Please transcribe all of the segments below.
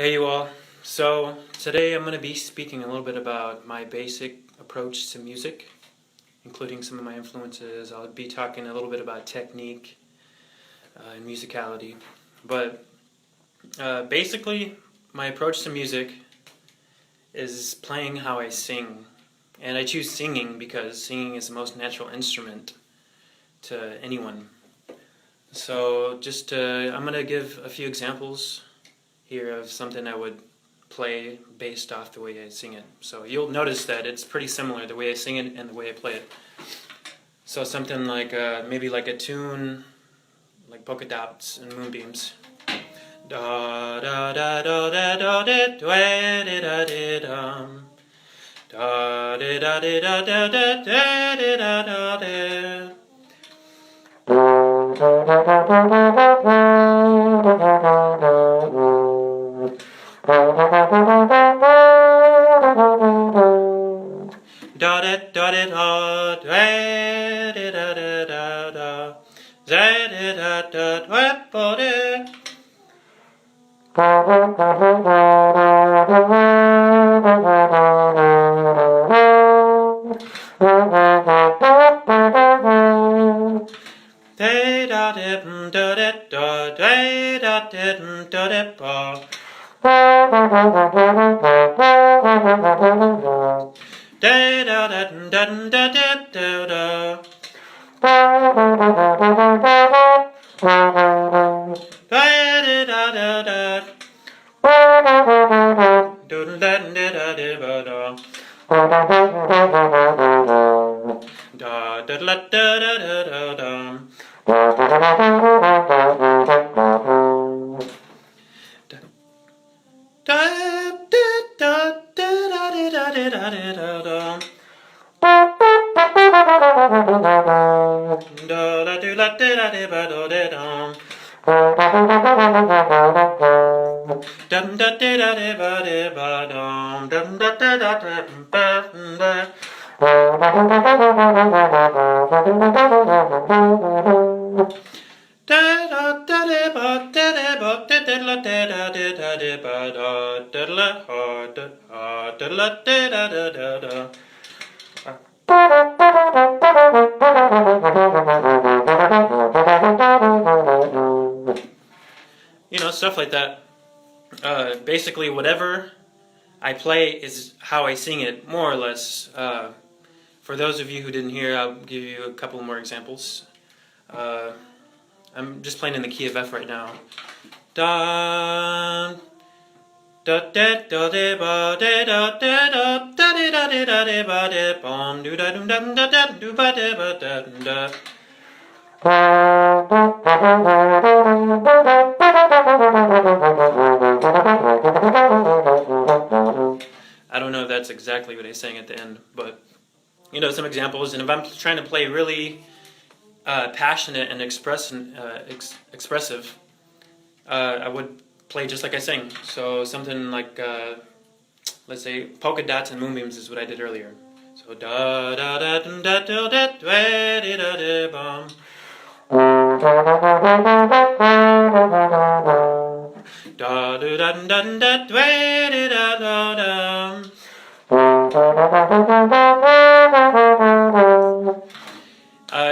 Hey you all. So today I'm going to be speaking a little bit about my basic approach to music, including some of my influences. I'll be talking a little bit about technique and musicality. But basically, my approach to music is playing how I sing. And I choose singing because singing is the most natural instrument to anyone. So I'm going to give a few examples here of something I would play based off the way I sing it. So you'll notice that it's pretty similar, the way I sing it and the way I play it. So something like maybe like a tune like polka dots and moonbeams. Da da da da da da da da da da dum. Da da da da da da da da da da. Da da da da da da da da da da da da da da. Stuff like that. Basically, whatever I play is how I sing it, more or less. For those of you who didn't hear, I'll give you a couple more examples. I'm just playing in the key of F right now. Da da da da da ba da da da da da da da da ba da bom do da dum dum da da do ba da ba da da. I don't know if that's exactly what I sang at the end, but some examples. And if I'm trying to play really passionate and expressive, I would play just like I sing. So something like, let's say, polka dots and moonbeams is what I did earlier. So da da da da da da da da da da bum. Da da da da da da da da.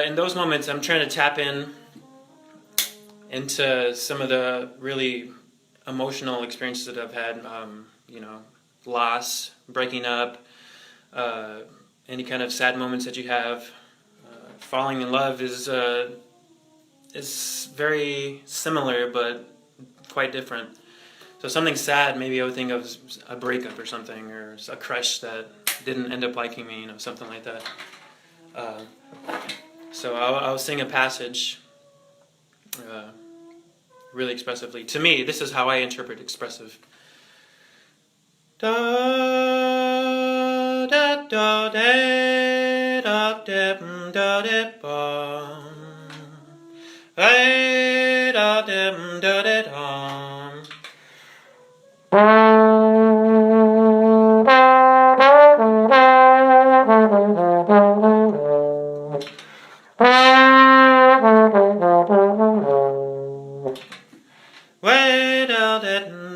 In those moments, I'm trying to tap into some of the really emotional experiences that I've had. Loss, breaking up, any kind of sad moments that you have. Falling in love is very similar, but quite different. So something sad, maybe I would think of a breakup or something, or a crush that didn't end up liking me, something like that. So I'll sing a passage really expressively. To me, this is how I interpret expressive. Da da da da da da da da bum. Da da da da da dum. Way down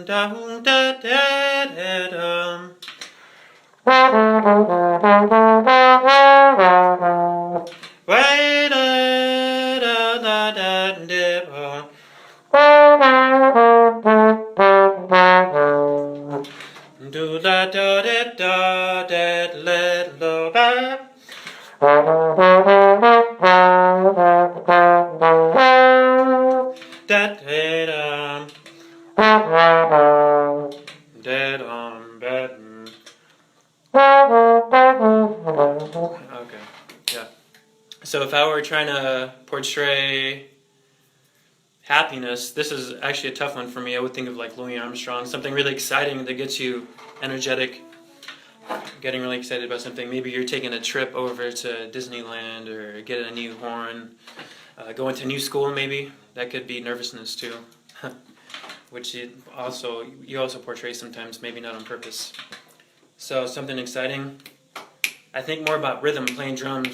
dum da da da dum. Way da da da da da. Do da da da da da let lo ba. Da da dum. Da dum ba. Okay, yeah. So if I were trying to portray happiness, this is actually a tough one for me. I would think of like Louis Armstrong, something really exciting that gets you energetic, getting really excited about something. Maybe you're taking a trip over to Disneyland or getting a new horn, going to a new school maybe. That could be nervousness too, which you also portray sometimes, maybe not on purpose. So something exciting. I think more about rhythm, playing drums.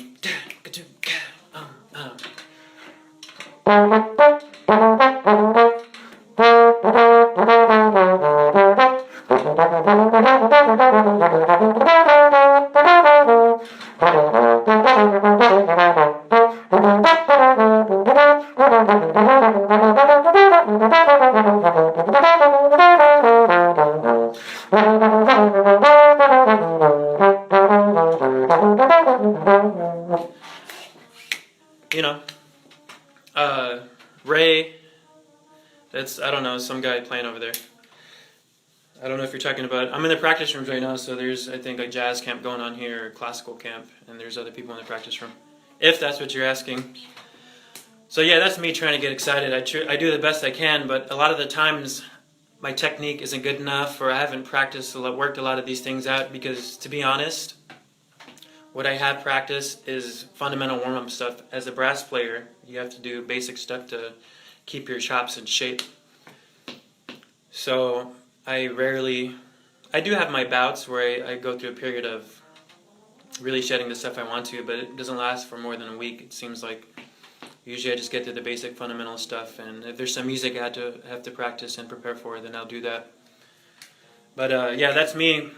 You know, Ray, that's, I don't know, some guy playing over there. I don't know if you're talking about, I'm in the practice rooms right now, so there's, I think, a jazz camp going on here, or classical camp, and there's other people in the practice room, if that's what you're asking. So yeah, that's me trying to get excited. I do the best I can, but a lot of the times my technique isn't good enough, or I haven't worked a lot of these things out, because to be honest, what I have practiced is fundamental warm-up stuff. As a brass player, you have to do basic stuff to keep your chops in shape. So I do have my bouts where I go through a period of really shedding the stuff I want to, but it doesn't last for more than a week. It seems like usually I just get to the basic fundamental stuff, and if there's some music I have to practice and prepare for, then I'll do that. But yeah, that's me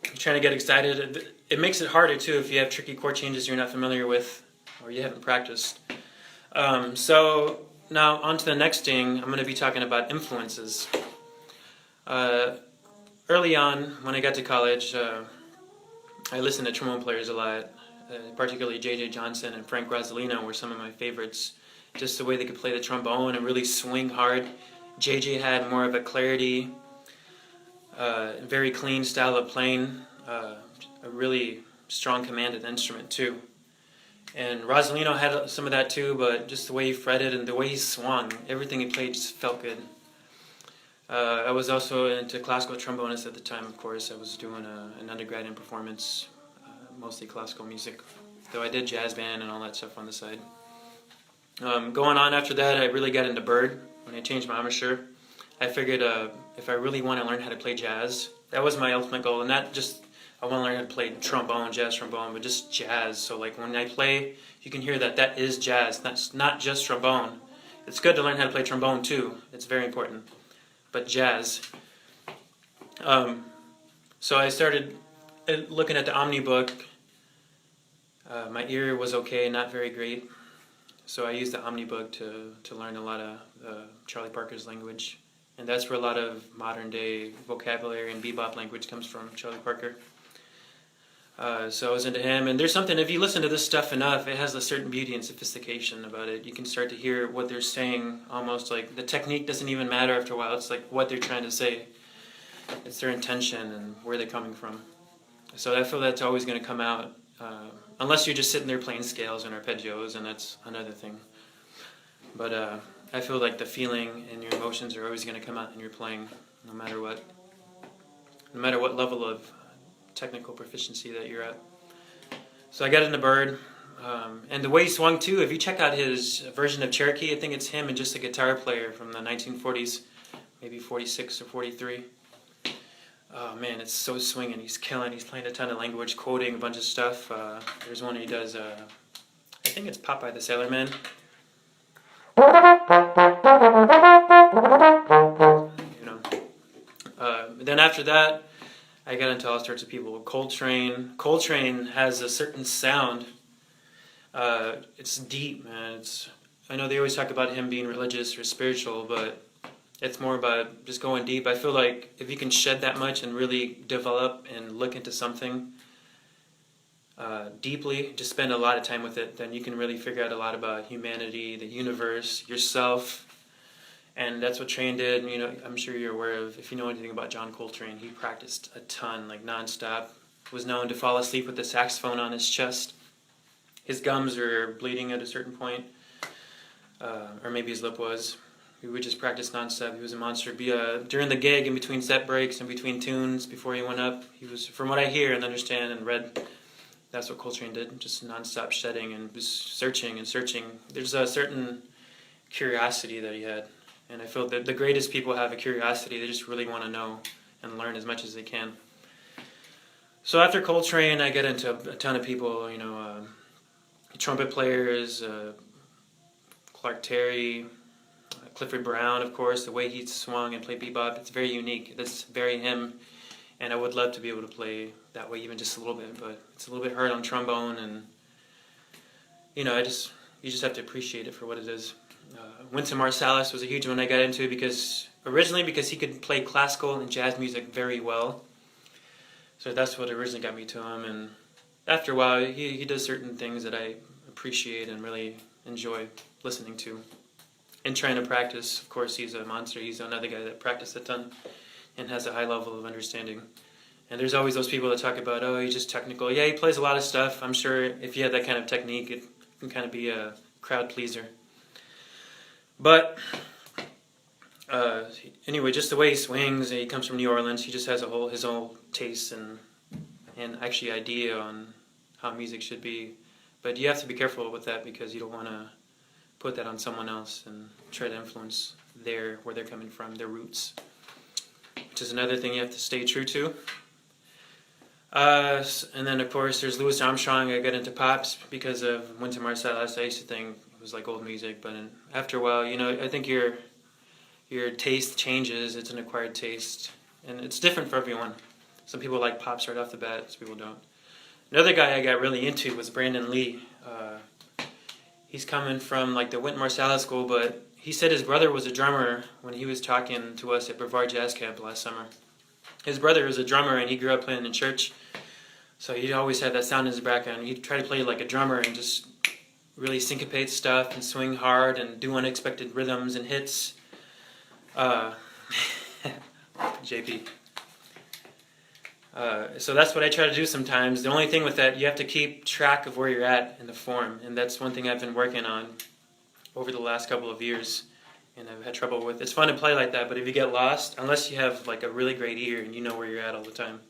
trying to get excited. It makes it harder too if you have tricky chord changes you're not familiar with or you haven't practiced. So now on to the next thing. I'm going to be talking about influences. Early on, when I got to college, I listened to trombone players a lot, particularly J.J. Johnson and Frank Rosalino were some of my favorites. Just the way they could play the trombone and really swing hard. J.J. had more of a clarity, very clean style of playing, a really strong command of the instrument too. And Rosalino had some of that too, but just the way he fretted and the way he swung, everything he played just felt good. I was also into classical trombonist at the time, of course. I was doing an undergrad in performance, mostly classical music, though I did jazz band and all that stuff on the side. Going on after that, I really got into bird when I changed my embouchure. I figured if I really want to learn how to play jazz, that was my ultimate goal, and not just I want to learn how to play trombone, jazz trombone, but just jazz. So like when I play, you can hear that is jazz. That's not just trombone. It's good to learn how to play trombone too. It's very important. But jazz. So I started looking at the Omni book. My ear was okay, not very great. So I used the Omni book to learn a lot of Charlie Parker's language. And that's where a lot of modern day vocabulary and bebop language comes from, Charlie Parker. So I was into him, and there's something, if you listen to this stuff enough, it has a certain beauty and sophistication about it. You can start to hear what they're saying, almost like the technique doesn't even matter after a while. It's like what they're trying to say. It's their intention and where they're coming from. So I feel that's always going to come out, unless you're just sitting there playing scales and arpeggios, and that's another thing. But I feel like the feeling and your emotions are always going to come out in your playing, no matter what level of technical proficiency that you're at. So I got into bird, and the way he swung too, if you check out his version of Cherokee, I think it's him and just a guitar player from the 1940s, maybe 46 or 43. Oh man, it's so swinging, he's killing, he's playing a ton of language, quoting a bunch of stuff. There's one he does, I think it's Popeye the Sailor Man. You know, Then after that, I got into all sorts of people. Coltrane. Coltrane has a certain sound. It's deep, man. I know they always talk about him being religious or spiritual, but it's more about just going deep. I feel like if you can shed that much and really develop and look into something deeply, just spend a lot of time with it, then you can really figure out a lot about humanity, the universe, yourself. And that's what Train did. You know, I'm sure you're aware of, if you know anything about John Coltrane, he practiced a ton, like nonstop. Was known to fall asleep with the saxophone on his chest. His gums were bleeding at a certain point, or maybe his lip was. He would just practice nonstop. He was a monster. During the gig, in between set breaks, in between tunes, before he went up, he was, from what I hear and understand and read, that's what Coltrane did, just nonstop shedding and was searching and searching. There's a certain curiosity that he had. And I feel that the greatest people have a curiosity. They just really want to know and learn as much as they can. So after Coltrane, I get into a ton of people, you know, trumpet players, Clark Terry, Clifford Brown, of course. The way he swung and played bebop, it's very unique. That's very him. And I would love to be able to play that way even just a little bit, but it's a little bit hard on trombone. And, you know, you just have to appreciate it for what it is. Wynton Marsalis was a huge one I got into originally because he could play classical and jazz music very well. So that's what originally got me to him. And after a while, he does certain things that I appreciate and really enjoy listening to. And trying to practice, of course, he's a monster. He's another guy that practiced a ton and has a high level of understanding. And there's always those people that talk about, oh, he's just technical. Yeah, he plays a lot of stuff. I'm sure if you have that kind of technique, it can kind of be a crowd pleaser. But anyway, just the way he swings, he comes from New Orleans. He just has his own taste and actually idea on how music should be. But you have to be careful with that because you don't want to put that on someone else and try to influence where they're coming from, their roots, which is another thing you have to stay true to. And then, of course, there's Louis Armstrong. I got into pops because of Wynton Marsalis. I used to think it was like old music, but after a while, you know, I think your taste changes. It's an acquired taste, and it's different for everyone. Some people like pops right off the bat, some people don't. Another guy I got really into was Brandon Lee. He's coming from like the Wynton Marsalis school, but he said his brother was a drummer when he was talking to us at Brevard Jazz Camp last summer. His brother was a drummer, and he grew up playing in church, so he always had that sound in his background. He'd try to play like a drummer and just really syncopate stuff and swing hard and do unexpected rhythms and hits. JP. So that's what I try to do sometimes. The only thing with that, you have to keep track of where you're at in the form, and that's one thing I've been working on over the last couple of years, and I've had trouble with. It's fun to play like that, but if you get lost, unless you have like a really great ear and you know where you're at all the time,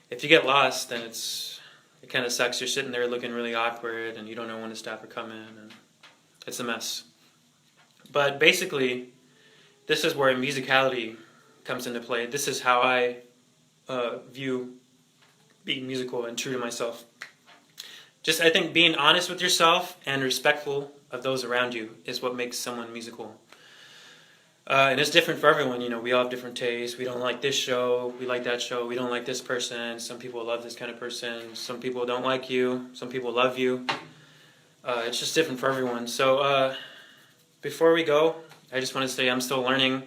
if you get lost, then it kind of sucks. You're sitting there looking really awkward, and you don't know when to stop or come in, and it's a mess. But basically, this is where musicality comes into play. This is how I view being musical and true to myself. Just, I think, being honest with yourself and respectful of those around you is what makes someone musical. And it's different for everyone. You know, we all have different tastes. We don't like this show. We like that show. We don't like this person. Some people love this kind of person. Some people don't like you. Some people love you. It's just different for everyone. So before we go, I just want to say I'm still learning,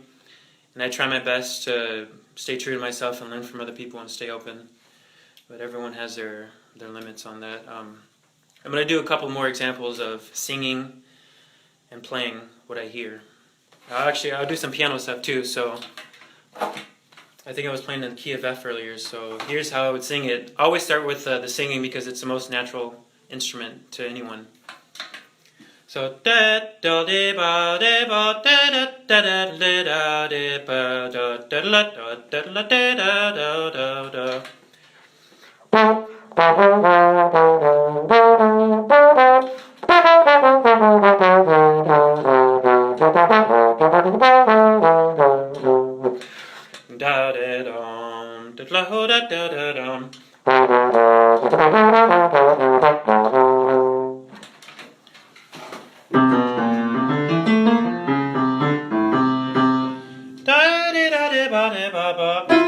and I try my best to stay true to myself and learn from other people and stay open. But everyone has their limits on that. I'm going to do a couple more examples of singing and playing what I hear. I'll do some piano stuff too. So I think I was playing in the key of F earlier. So here's how I would sing it. I always start with the singing because it's the most natural instrument to anyone. So da da de ba de ba da da da da da de ba da da da da da da da da. Da da dum da da da da dum. Da da da ba ba ba.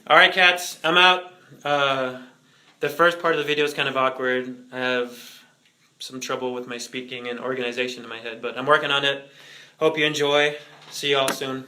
Alright, cats, I'm out. The first part of the video is kind of awkward. I have some trouble with my speaking and organization in my head, but I'm working on it. Hope you enjoy. See y'all soon.